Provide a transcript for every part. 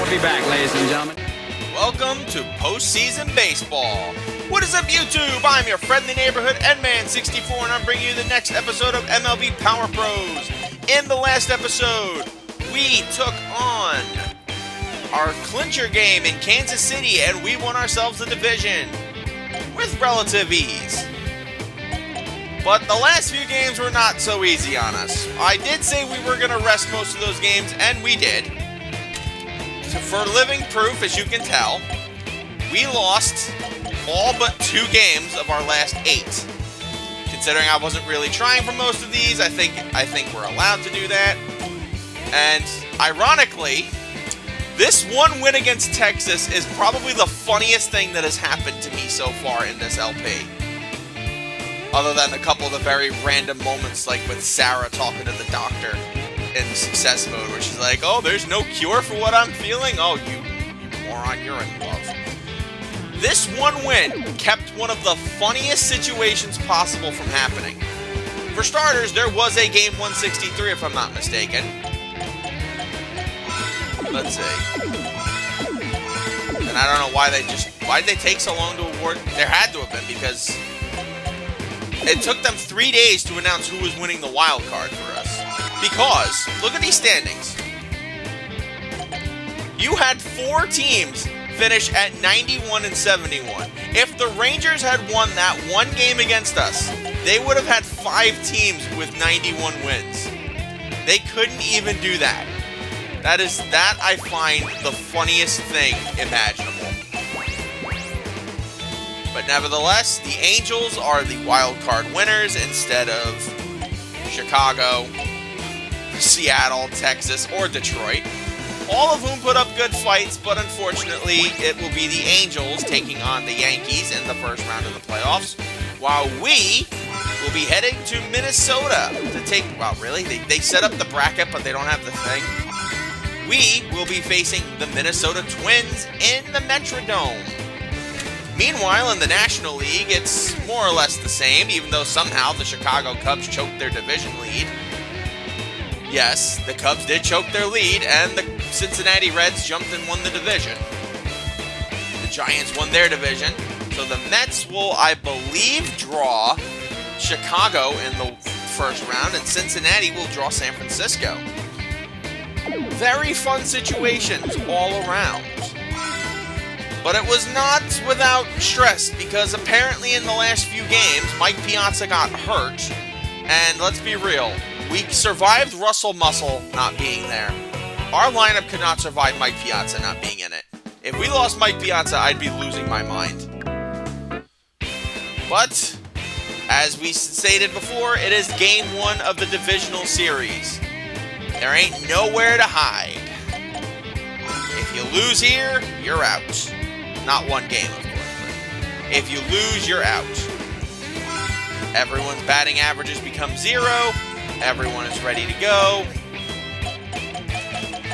We'll be back, ladies and gentlemen. Welcome to Postseason Baseball. What is up, YouTube? I'm your friendly neighborhood Edman64, and I'm bringing you the next episode of MLB Power Pros. In the last episode, we took on our clincher game in Kansas City, and we won ourselves the division with relative ease. But the last few games were not so easy on us. I did say we were going to rest most of those games, and we did. For living proof, as you can tell, we lost all but 2 games of our last 8. Considering I wasn't really trying for most of these, I think we're allowed to do that. And ironically, this one win against Texas is probably the funniest thing that has happened to me so far in this LP. Other than a couple of the very random moments, like with Sarah talking to the doctor in success mode, where she's like, oh, there's no cure for what I'm feeling? Oh, you moron, you're in love. This one win kept one of the funniest situations possible from happening. For starters, there was a game 163, if I'm not mistaken. Let's see. And I don't know why'd they take so long to award? There had to have been, because it took them 3 days to announce who was winning the wild card for us. Because, look at these standings. You had 4 teams finish at 91 and 71. If the Rangers had won that one game against us, they would have had 5 teams with 91 wins. They couldn't even do that. That I find the funniest thing imaginable. But nevertheless, the Angels are the wild card winners instead of Chicago, Seattle, Texas, or Detroit. All of whom put up good fights, but unfortunately, it will be the Angels taking on the Yankees in the first round of the playoffs, while we will be heading to Minnesota to take... Wow, really? They set up the bracket, but they don't have the thing? We will be facing the Minnesota Twins in the Metrodome. Meanwhile, in the National League, it's more or less the same, even though somehow the Chicago Cubs choked their division lead. Yes, the Cubs did choke their lead, and the Cincinnati Reds jumped and won the division. The Giants won their division, so the Mets will, I believe, draw Chicago in the first round, and Cincinnati will draw San Francisco. Very fun situations all around. But it was not without stress, because apparently in the last few games, Mike Piazza got hurt, and let's be real, we survived Russell Muscle not being there. Our lineup could not survive Mike Piazza not being in it. If we lost Mike Piazza, I'd be losing my mind. But, as we stated before, it is Game 1 of the divisional series. There ain't nowhere to hide. If you lose here, you're out. Not one game, of course, but if you lose, you're out. Everyone's batting averages become 0. Everyone is ready to go.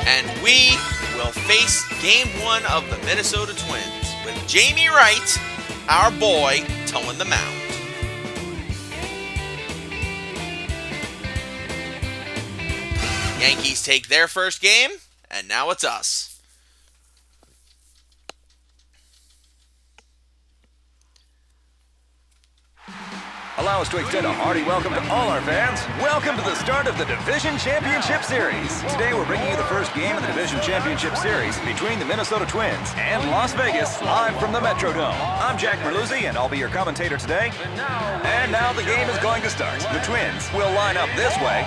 And we will face Game 1 of the Minnesota Twins with Jamie Wright, our boy, towing the mound. Yankees take their first game, and now it's us. Allow us to extend a hearty welcome to all our fans. Welcome to the start of the Division Championship Series. Today we're bringing you the first game of the Division Championship Series between the Minnesota Twins and Las Vegas, live from the Metrodome. I'm Jack Merluzzi, and I'll be your commentator today. And now the game is going to start. The Twins will line up this way.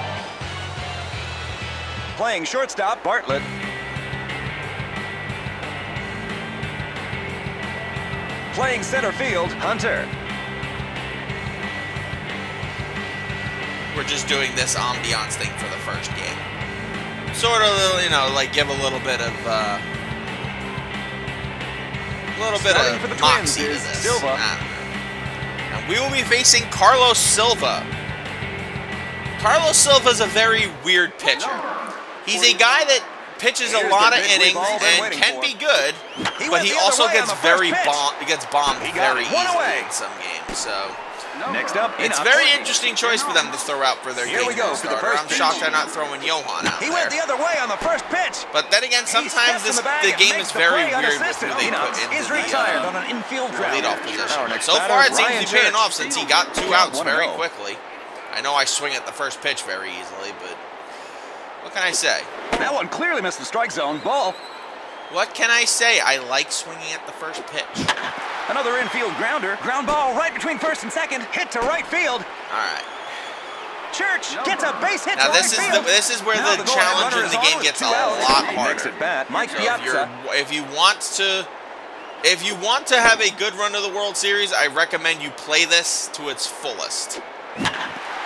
Playing shortstop, Bartlett. Playing center field, Hunter. We're just doing this ambiance thing for the first game. Sort of, you know, like give a little bit of, moxie to this. Silva. And we will be facing Carlos Silva. Carlos Silva's a very weird pitcher. He's a guy that pitches a lot of innings and can be good, but he also gets bombed very easily in some games. So Next up, It's a very interesting choice for them to throw out for their Here we game go for the starter. first I'm pitch. shocked they're not throwing Johan out He there. went the other way on the first pitch. But then again, sometimes the game is very weird with who they put into is the retired on an infield leadoff position. Our But next so batter, far, it seems to Ryan be paying Church. off since he got 2 outs very 1-0. quickly. I know I swing at the first pitch very easily, but what can I say? That one clearly missed the strike zone. Ball. What can I say? I like swinging at the first pitch. Another infield grounder. Ground ball right between first and second. Hit to right field. All right. Church gets a base hit Now to this right is field. this is where Now the goal-line challenge runner in is the on game with gets 2 a outs. lot Next harder. at bat, Mike So Piazza. if you want to have a good run to the World Series, I recommend you play this to its fullest.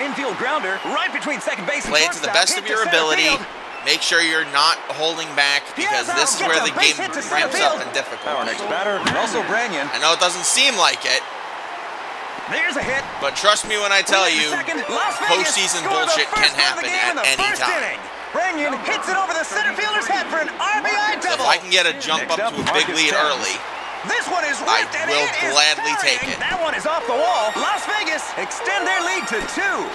Infield grounder right between second base and Play it to the shortstop. best Hit of to your center ability. field. Make sure you're not holding back because Piazza this is gets where a the base game hit to center ramps up field. in Our difficulty. next batter, Russell Branyan. I know it doesn't seem like it, There's a hit. but trust me when I tell you, Second, Las Vegas postseason scored the bullshit first can run of happen the game in at the any first time. inning. Branyan hits it over the center fielder's head for an RBI So if double. I can get a jump Next up up, to a big Marcus lead Thames. early, This one is I ripped and will it is gladly take carrying. it. That one is off the wall. Las Vegas extend their lead to 2.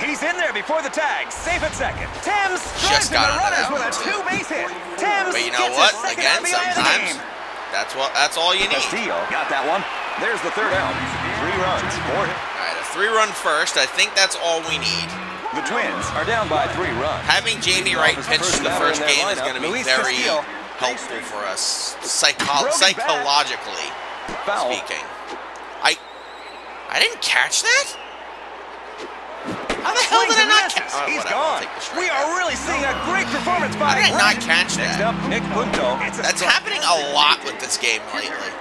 He's in there before the tag. Safe at second. Thames drives Just in got the on runners that with a one, too. 2-base hit. Thames but you know gets what? his second Again, RBI of the sometimes game. that's all you need. Castillo got that one. There's the third out. 3 runs. 4 hits. All right, a 3-run first. I think that's all we need. The Twins are down by 3 runs. Having Jamie Wright pitch the first game is going to be Luis very Castillo. helpful for us Broken back. psychologically Foul. speaking. I didn't catch that? How the hell did I not catch that? He's gone. We are really seeing a great performance by How did I not Wright. catch Next that? up, Nick Punto. That's happening a lot with this game lately.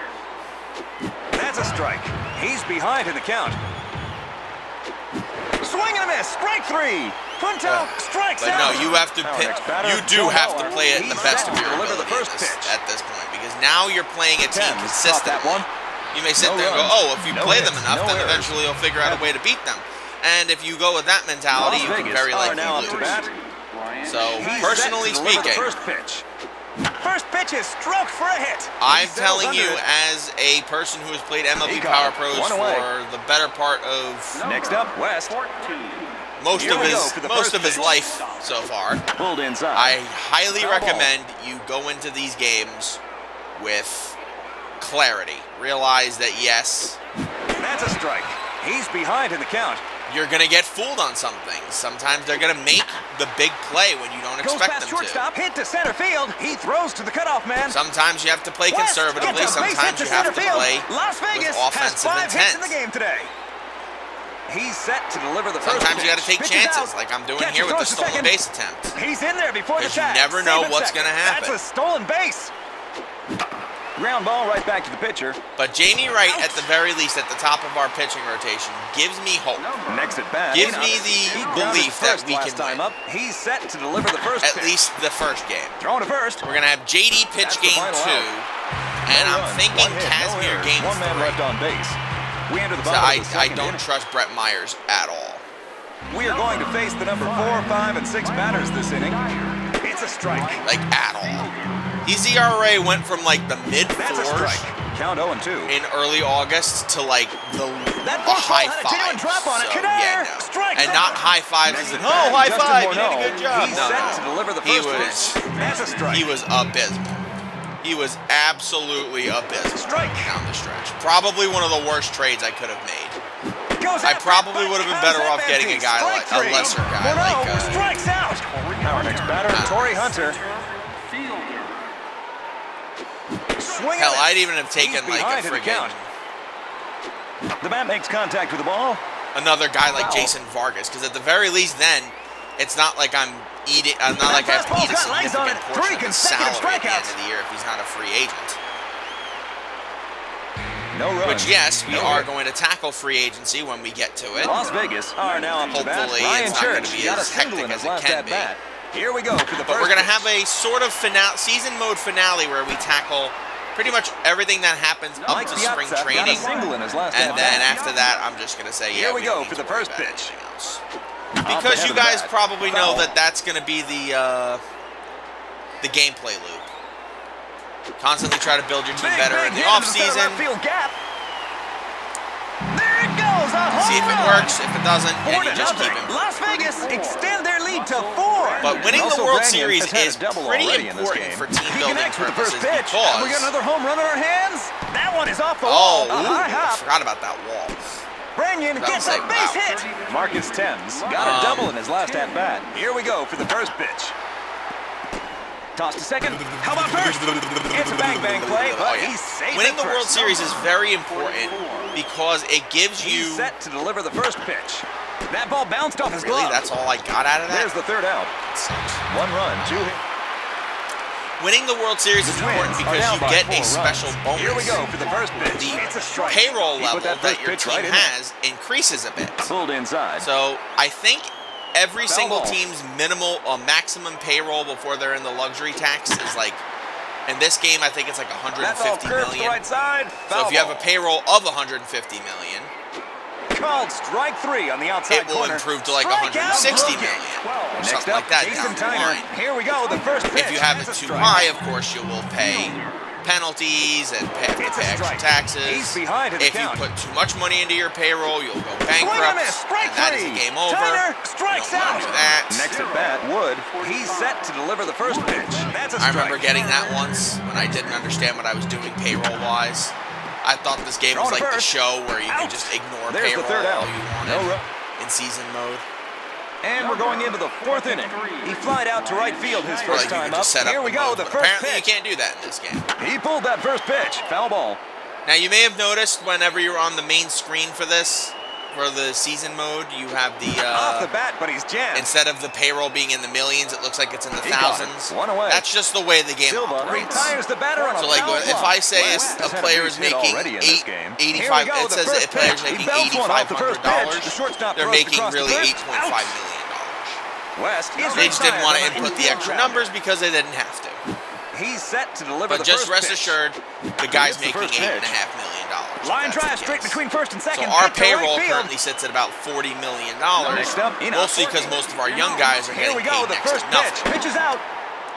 That's a strike. He's behind in the count. Swing and a miss. Strike 3. Punto strikes But out. no, you have to Our pit, next batter, you do Joe have to Mauer. play it the He's best set of to your deliver ability the first at pitch. this point because now you're playing a team Thames caught consistently. that one. You may sit No there and go, runs, oh, if you no play hits, them enough, no then errors. eventually you'll figure out a way to beat them. And if you go with that mentality, Las you can Vegas very are likely now up to lose. bat. So, He's personally set to deliver the speaking, first pitch. First pitch is stroked for a hit. I'm He settles telling you under it. as a person who has played MLB He got Power it. Pros One away. for the better part of Next up, West. most Here of we go his for the first pitch. life so far. Pulled inside. I highly Foul ball. recommend you go into these games with clarity. Realize that yes, That's a strike. He's behind in the count. you're going to get fooled on some things. Sometimes they're going to make the big play when you don't Goes expect past them to. shortstop, hit to center field. He throws to the cutoff man. Sometimes you have to play West conservatively. gets a base hit Sometimes to you have center to field. play Las Vegas with offensive has 5 hits in intent. the game today. He's set to deliver the first Sometimes you got to pitch. take Pitches chances, out. like I'm doing Catcher here with the throws to stolen second. base attempt. He's in there before the 'Cause you tag. never know Save at what's second. gonna happen. That's a stolen base. Ground ball right back to the pitcher. But Jamie Wright, at the very least, at the top of our pitching rotation, gives me hope. Next at bat. Gives me the He grounded belief that first we last can time win. up. He's set to deliver the first At pitch. least the first game. Throwing to first. We're going to have JD pitch That's the game final 2, out. and No I'm runs, thinking 1 hit, no Casimir errors, game 1 man 3. left on base. We enter the So bottom of the I second don't inning. trust Brett Myers at all. We are going to face the number 4, 5, and 6 batters this inning. It's a strike. Like, at all. His ERA went from, like, the That's a mid-4s strike. Count 0-2. in early August to, like, That a ball high had a genuine 5. drop on it. So, Kader, yeah, no. strike And out. not high fives as in, oh, Back, high Justin five, you did Morneau. a good job. He's No, set no. to deliver the He first was, pitch. That's a strike. he was abysmal. He was absolutely abysmal Strike. down the stretch. Probably one of the worst trades I could have made. Goes I after probably it, would have been but better off comes getting a up guy empty. like Strike a 3. lesser guy Morneau like strikes out. Our next batter, Torrey Hunter. Swing hell, and I'd miss. even have taken He's like a behind in the friggin' count. The bat makes contact with the ball. another guy like Foul. Jason Vargas, because at the very least then it's not like I'm eating. I'm not like I have to eat a Fastball's got legs on significant it. 3 portion of his consecutive salary at the end strikeouts. of the year if he's not a free agent. No runs. Which yes, we No are hit. going to tackle free agency when we get to it. Las Vegas are now up to bat. Hopefully Ryan it's not gonna Church be got a as single hectic in as his it last can at be. bat. Here we go for the But first we're going to pitch. have a sort of season mode finale where we tackle pretty much everything that happens up Mike to Piazza spring got a training. single in his last And at then bat. after that, I'm just going to say, Here yeah, we go don't for need the to worry first about pitch. anything else. Off Because the you head of the guys bat. probably know Foul. that that's going to be the gameplay loop. Constantly try to build your team better in the hit into the center offseason. left field gap. There it goes, a home See if it works. If it doesn't, then you just keep him. Las Vegas extend their lead to 4. But winning the Also, World Branyan Series has had a is double pretty already in this important game. for team He building connects with the first purposes pitch. Have we got because... another home run on our hands? That one is off the wall. Oh, A high I hop. forgot about that wall. Branyan gets a base hit. Marcus Thames got a double in his last at-bat. Here we go for the first pitch. Toss to second. How about first? It's a bang-bang play, but he's safe. Winning the World Series is very important because it gives you... He's set to deliver the first pitch. That ball bounced off his glove. Really? That's all I got out of that? There's the third out. 1 run, 2 hits. Winning the World Series is important because you get a special bonus. Here we go for the first pitch. The payroll level that your team has increases a bit. Pulled inside. So I think every single team's maximum payroll before they're in the luxury tax is like, in this game I think it's like 150 million. Right side. So if you have a payroll of 150 million, called strike 3 on the outside it will corner. improve to like 160 million or something like that down the line. Here we go, the first pitch. If you have it too high, of course, you will pay penalties and pay extra taxes. If you put too much money into your payroll, you'll go bankrupt, and that is the game over. Strikes out. That. Next at bat, Wood. He's set to deliver the first pitch. That's a I remember getting that once when I didn't understand what I was doing payroll-wise. I thought this game was like the show where you could just ignore payroll all you wanted in season mode. And we're going into the 4th inning. He flied out to right field his first time up. Here we go, the first apparently pitch. you can't do that in this game. He pulled that first pitch. Foul ball. Now you may have noticed whenever you're on the main screen for this, for the season mode, you have the off the bat, but he's jammed. Instead of the payroll being in the millions, it looks like it's in the thousands. One away. That's just the way the game Silva operates. retires the batter on a so like if I say a player is making 85, it says that a player is making $8,500, they're making really $8.5 million. West. They just didn't want to input the extra numbers because they didn't have to. He's set to deliver but the just first rest pitch. assured, the guy's making $8.5 million. Line drive straight between first and second. So our payroll currently sits at about $40 million. Mostly because most of our young guys are getting paid next to nothing. Pitches out.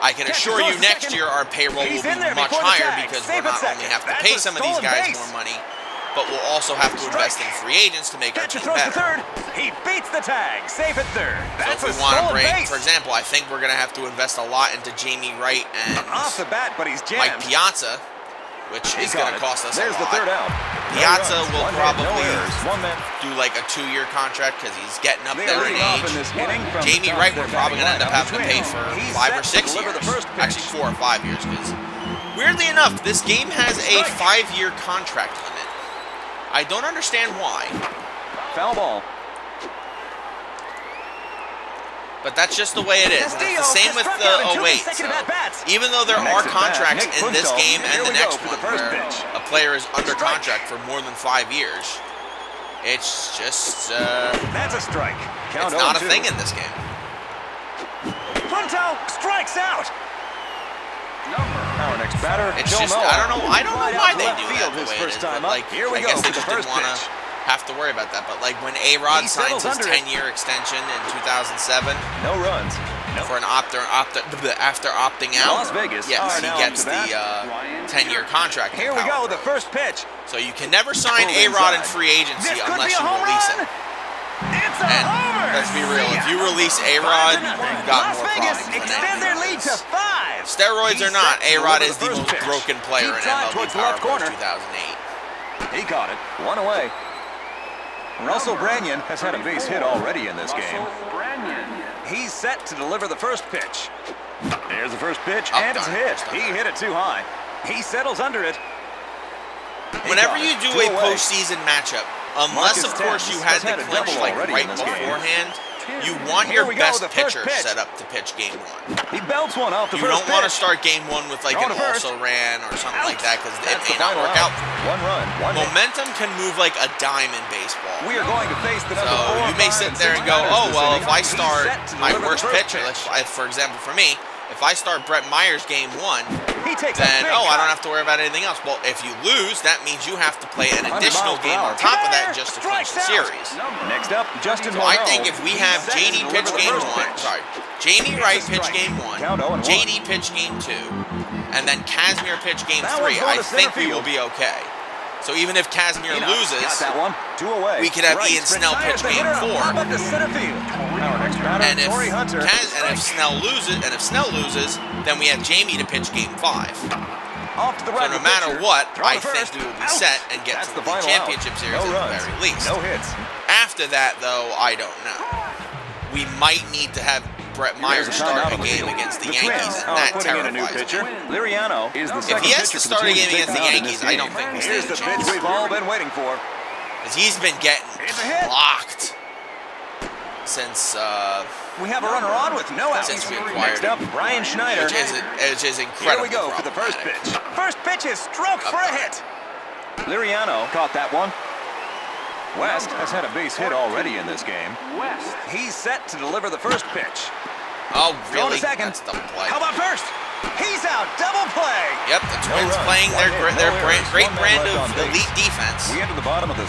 I can assure you next year our payroll will be much higher because we'll not only have to pay some of these guys more money, but we'll also have to invest in free agents to make our team better. He beats the tag. Safe at third. So if we want to bring, for example, I think we're going to have to invest a lot into Jamie Wright and off the bat, but he's jammed. Mike Piazza, which is going to cost us a lot. There's the third out. Piazza will probably do like a 2-year contract because he's getting up there in age. Jamie Wright, we're probably going to end up having to pay for 5 or 6 years. Actually 4 or 5 years because, weirdly enough, this game has a 5-year contract limit. I don't understand why. Foul ball. But that's just the way it is. And it's the same with the 08. So even though there are contracts in this game and the next one where a player is under contract for more than 5 years, it's just that's a strike. It's not a thing in this game. Punto strikes out. Our next batter. It's just I don't know why they do that the way it is. But like I guess they just didn't want to have to worry about that. But like when A-Rod signs his 10-year extension in 2007, no runs for an after opting out. Las Vegas. Yes, he gets the 10-year contract. Here we go, the first pitch. So you can never sign A-Rod in free agency unless you release him. And let's be real, if you release A-Rod, you've got more problems than extend their lead to 5. Steroids or not, A-Rod is the most broken player in MLB Power Pros 2008. He caught it. 1 away. Russell Branyan has had a base hit already in this game. He's set to deliver the first pitch. There's the first pitch, and it's a hit. He hit it too high. He settles under it. Whenever you do a postseason matchup, unless, of course, you had the clinch like right beforehand, you want your best pitcher set up to pitch game 1. He belts one off the first pitch. You don't want to start game 1 with like an also-ran or something like that because it may not work out. 1 run. Momentum can move like a dime in baseball. We are going to face the number 4. So you may sit there and go, oh, well, if I start my worst pitcher, for example, for me, if I start Brett Myers game 1, then, I don't have to worry about anything else. Well, if you lose, that means you have to play an additional game on top of that just to clinch the series. Next up, Justin So I think if we have JD pitch game 1, Jamie Wright pitch game 1, JD pitch game 2, and then Kazmir pitch game 3, I think we will be okay. So even if Casimir loses, got that one. 2 away. we could have Right, Ian Snell pitch retires the game hitter 4. up to center field. Our next batter, And if, Torrey Hunter. if Snell loses, then we have Jamie to pitch game 5. Off to the So right. no matter what, I think first. we will be Out. set and get That's to the the final championship out. series No at runs, the very least. no hits. After that, though, I don't know. We might need to have Brett Myers There's start timeout a on the game field. against the The Yankees, Twins and are that putting in a new terrifies pitcher. me. Liriano is the If second he has pitcher to for start the a team game against the taking on in Yankees, this I game. don't think we Here's stand the a pitch chance. we've all been waiting for. Because he's been getting It's a hit. blocked since We have a runner on with no outs. Since we acquired Next up, Brian Schneider. which is Here incredible. we go for the first pitch. First pitch is stroked for a hit. Liriano caught that one. West has had a base hit already in this game. West. He's set to deliver the first pitch. Oh, Going really? to second. That's double play. How about first? He's out. Double play. Yep, the Twins runs, playing one hit, their no brand, errors, great one man brand left of on base. elite defense. We enter the bottom of this.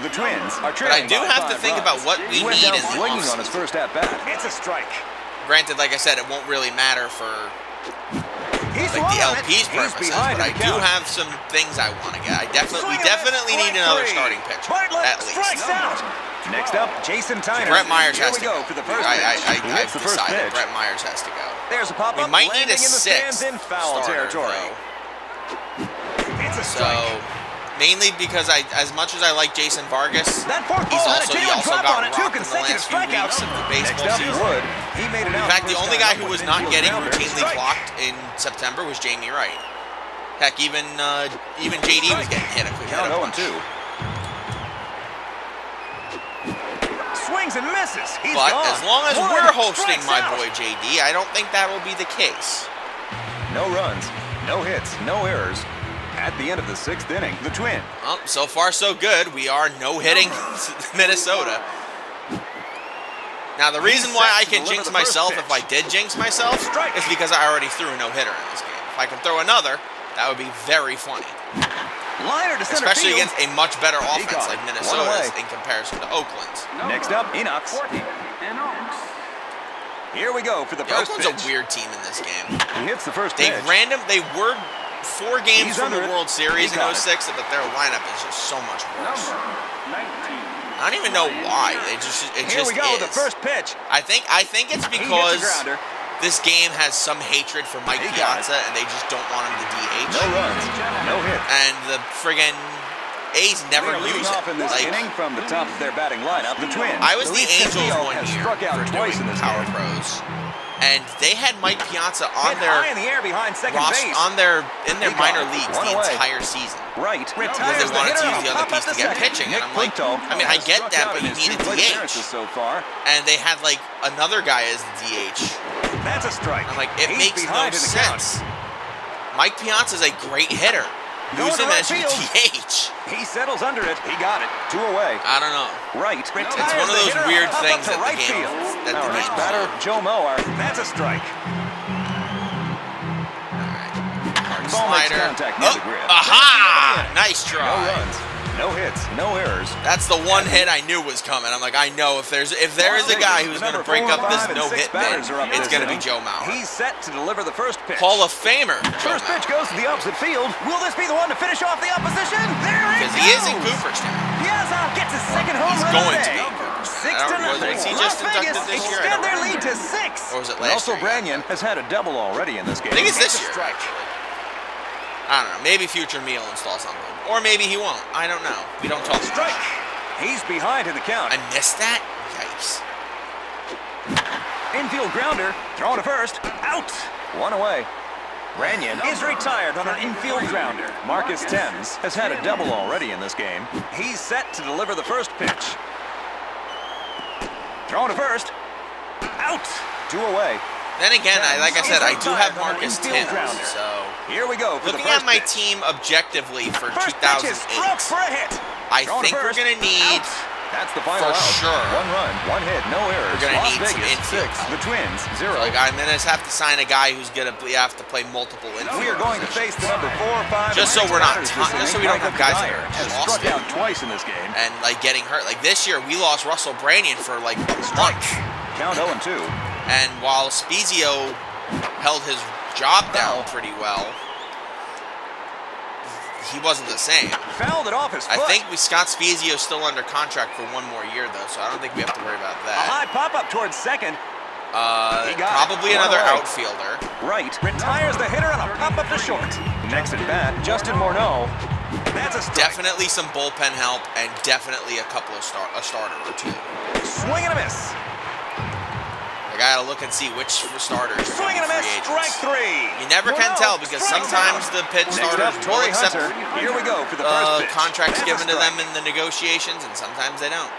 The Twins are But trailing I do by have to 5 think runs. about what we He went need down in the swinging on his offseason. first at bat. It's a strike. Granted, like I said, it won't really matter for He's like the swung on it. LP's He's purposes, behind but I in the do count. have some things I want to get. We Swing and a definitely miss, need another strike starting pitcher, Bartlett at least. strikes out. Next up, Jason Tyner. Brett Myers Here has we to go go. for the first I've pitch. He hits the first decided pitch. Brett Myers has to go. There's a pop We up. might need a landing in the stands sixth in foul starter, territory. though. It's a So strike. mainly because as much as I like Jason Vargas, That fork he ball had a also genuine got drop on it. 2 rocked in the consecutive last few weeks strikeouts. of the Next baseball up, season. Wood. He made it out. In fact, the first only time guy up who with was an not infield getting grounder. routinely Strike. clocked in September was Jamie Wright. Heck, even JD was getting hit a Count bunch. 0-2. Swings and misses. He's But gone. as long as Wood we're hosting strikes my out. boy JD, I don't think that will be the case. No runs, no hits, no errors. At the end of the 6th inning, the Twins. Well, so far so good. We are no-hitting Minnesota. Now, the reason why I can jinx myself if I did jinx myself is because I already threw a no-hitter in this game. If I can throw another, that would be very funny. Liner to center Especially field. against a much better offense got like it. Minnesota's One away. in comparison to Oakland's. Next up, Enox. Here we go for the Yeah, first Oakland's pitch. a weird team in this game. He hits the first They pitch. They were 4 games He's from the under it. World Series He in got it. 06, but their lineup is just so much worse. I don't even know why. It Here just we go, is. the first pitch. I think it's He hits because the grounder. this game has some hatred for Mike He got it. Piazza, and they just don't want him to DH. No runs, no hits. And the friggin' A's never They are leading use off it. in this Like, inning from the top of their batting lineup. The Twins. I was the Luis Angels Castillo one has year struck out for twice doing in this Power game. Pros, and they had Mike Piazza on Hit their high in the air behind second roster, base. in their He got minor it. leagues One the away. entire season. Right. Because Retires they the wanted to hitter. use the other Pop up piece to the get second. pitching, and Nick I'm like, Punto I mean, I has get struck that, out but in you his need a 2 plate DH. appearances so far. And they had like another guy as the DH. That's a strike. I'm like, it He's makes no behind in the count. sense. Mike Piazza's a great hitter. Going Use to him right as your field. DH. He settles under it. He got it. 2 away. I don't know. Right. It's one of those weird things that the game. That Our the next game's batter, on. Joe Mauer. That's a strike. Hard Ball makes slider. contact near Oh, the grid. aha! Nice No try. runs, no hits, no errors. That's the one hit I knew was coming. I'm like, I know if there is a guy who's going to break up this no-hit bin, it's going to be Joe Mauer. He's set to deliver the first pitch. Hall of Famer. Joe First pitch Mauer. goes to the opposite field. Will this be the one to finish off the opposition? There it Because goes. he is in Cooperstown. Piazza gets his second home He's run going of to the be day. in Cooperstown. 6 I to don't know, nothing. was he Las just inducted Vegas this year? I extend don't their remember. lead to 6. Or was it And last also, year? Branyan has had a double already in this game. I think it's this It's a year. strike. Actually. I don't know. Maybe future me will install something. Or maybe he won't. I don't know. We don't talk about Strike. it. He's behind in the count. I missed that? Yikes. Infield grounder. Thrown to first. Out. 1 away. Branyan is retired on an infield grounder. Marcus Thames has had a double already in this game. He's set to deliver the first pitch. Thrown to first. Out. 2 away. Then again, like I said, I do have Retired on an Marcus infield Timms, grounder. so Here we go for looking the first at my pitch. team objectively for First pitch is stroked 2008, for a hit. I Thrown to think we're first. going to need, Out. That's the final for out. sure, 1 run, 1 hit, no errors. We're gonna Las need some Vegas infield 6. help. The Twins 0. like, I'm going to have to sign a guy who's going to have to play multiple infield We are going to face positions. the number 4, 5, Just and so we're not batters ton- this just so inning. we don't have Michael guys that Dyer are has exhausted. struck out twice in this game. And, like, getting hurt. Like, this year, we lost Russell Branyan for, like, a month. Count 0-2. And while Spezio held his job down pretty well, he wasn't the same. Fouled it off his foot. I think Scott Spezio's still under contract for 1 more year, though, so I don't think we have to worry about A that. high pop-up towards second. Probably another outfielder. Right. Retires the hitter on a pop-up to short. Next at bat, Justin Morneau. That's a strike. Definitely some bullpen help, and definitely a couple of a starter or two. Swing and a miss. I gotta look and see which starters are Swing and a miss. Strike 3. You never can tell because sometimes the pitch starters will accept Here we go for the first pitch. contracts given to them in the negotiations, and sometimes they don't.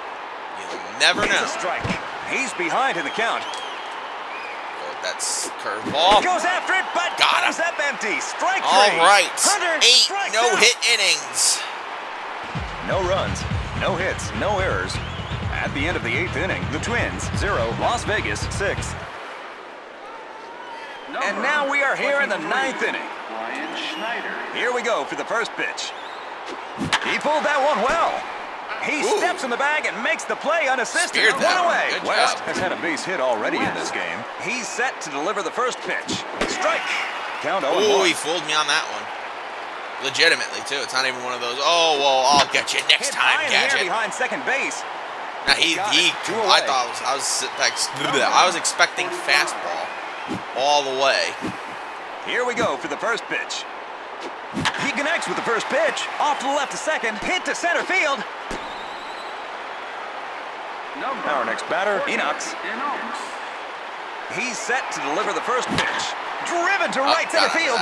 You never know. It's a strike. He's behind in the count. That's curveball. Goes after it, but Got him. goes up empty. Strike 3. All right. Hunter 8 no-hit innings. No runs, no hits, no errors. At the end of the 8th inning, the Twins 0, Las Vegas 6. And now we are here in the 9th inning. Here we go for the first pitch. He pulled that one well. He steps in the bag and makes the play unassisted. Speared that One one. away. Good West job. has had a base hit already in this game. He's set to deliver the first pitch. Strike. Count 0-1. Ooh, he fooled me on that one. Legitimately, too. It's not even one of those, oh, well, I'll get you next time, Gadget. Behind second base. Now, I was expecting fastball all the way. Here we go for the first pitch. He connects with the first pitch. Off to the left to second. Hit to center field. Our next batter, Enox. He's set to deliver the first pitch. Driven to right center field.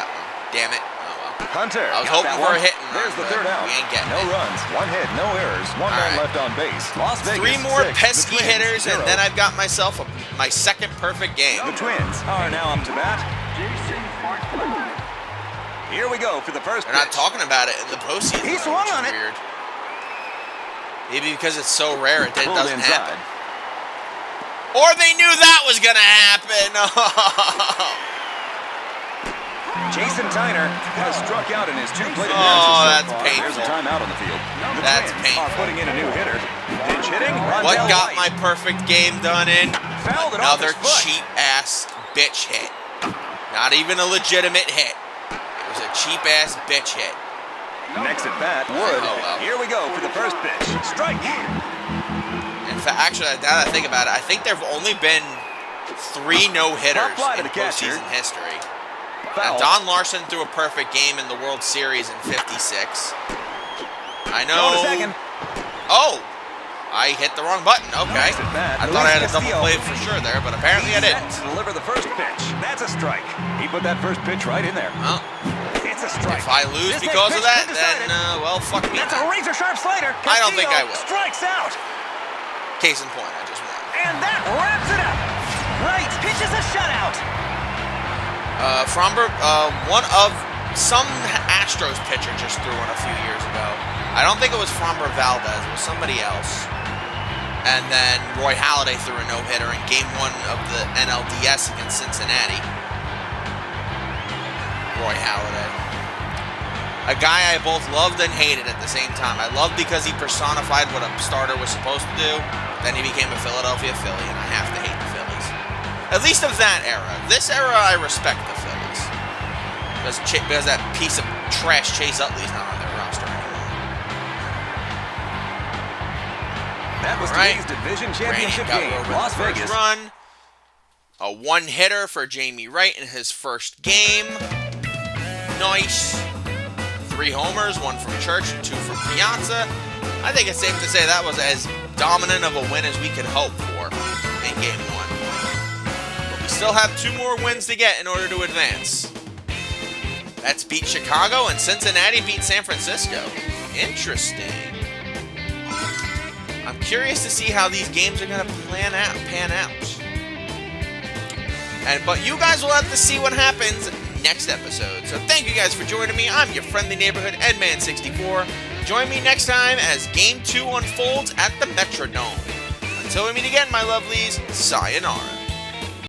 Damn it. Oh, well. Hunter. I was hoping for a hit. There's the third out. We ain't getting no it. runs, 1 hit, no errors, 1 man left on base. Las Vegas 3 more 6, pesky the Twins, hitters, 0. and then I've got myself my second perfect game. The Twins are now up to bat. Here we go for the first They're not pitch. talking about it in the postseason. He swung which is on it. Weird. Maybe because it's so rare it Pulled doesn't inside. happen. Or they knew that was going to happen. Jason Tyner has struck out in his 2 plate appearances Oh, so that's far. painful. There's a timeout on the field. The That's Twins painful. are putting in a new hitter. Pitch hitting. What Rondell got White. my perfect game done in? Fouled it off Another his foot. cheap-ass bitch hit. Not even a legitimate hit. It was a cheap-ass bitch hit. Next at bat, Wood. Oh, well. Here we go for the first pitch. Strike. In fact, actually, now that I think about it, I think there have only been 3 no-hitters Top fly to in the catcher. postseason history. Foul. Now, Don Larson threw a perfect game in the World Series in '56. I know. Going to second. Oh, I hit the wrong button. Okay. Next at bat, I thought I had a Luis double Castillo. play for sure there, but apparently I He's didn't. set to deliver the first pitch. That's a strike. He put that first pitch right in there. Well, It's a strike. if I lose This because of next that, pitch then, decided. well, fuck me. That's a razor sharp slider. I don't think I Castillo will. Strikes out. Case in point, I just won. And that wraps it up. Right pitches a shutout. Fromberg, one of some Astros pitcher just threw one a few years ago. I don't think it was Fromber Valdez. It was somebody else. And then Roy Halladay threw a no-hitter in Game 1 of the NLDS against Cincinnati. Roy Halladay. A guy I both loved and hated at the same time. I loved because he personified what a starter was supposed to do. Then he became a Philadelphia Philly, and I have to hate the Phillies. At least of that era. This era, I respect the Phillies. Because that piece of trash Chase Utley's not on their roster anymore. That was today's division championship game. Las Vegas. Run. A 1-hitter for Jamie Wright in his first game. Nice. 3 homers, 1 from Church and 2 from Piazza. I think it's safe to say that was as dominant of a win as we could hope for in Game 1. But we still have 2 more wins to get in order to advance. That's beat Chicago, and Cincinnati beat San Francisco. Interesting. I'm curious to see how these games are going to pan out. But you guys will have to see what happens next episode. So thank you guys for joining me. I'm your friendly neighborhood Edman64. Join me next time as Game 2 unfolds at the Metrodome. Until we meet again, my lovelies, sayonara.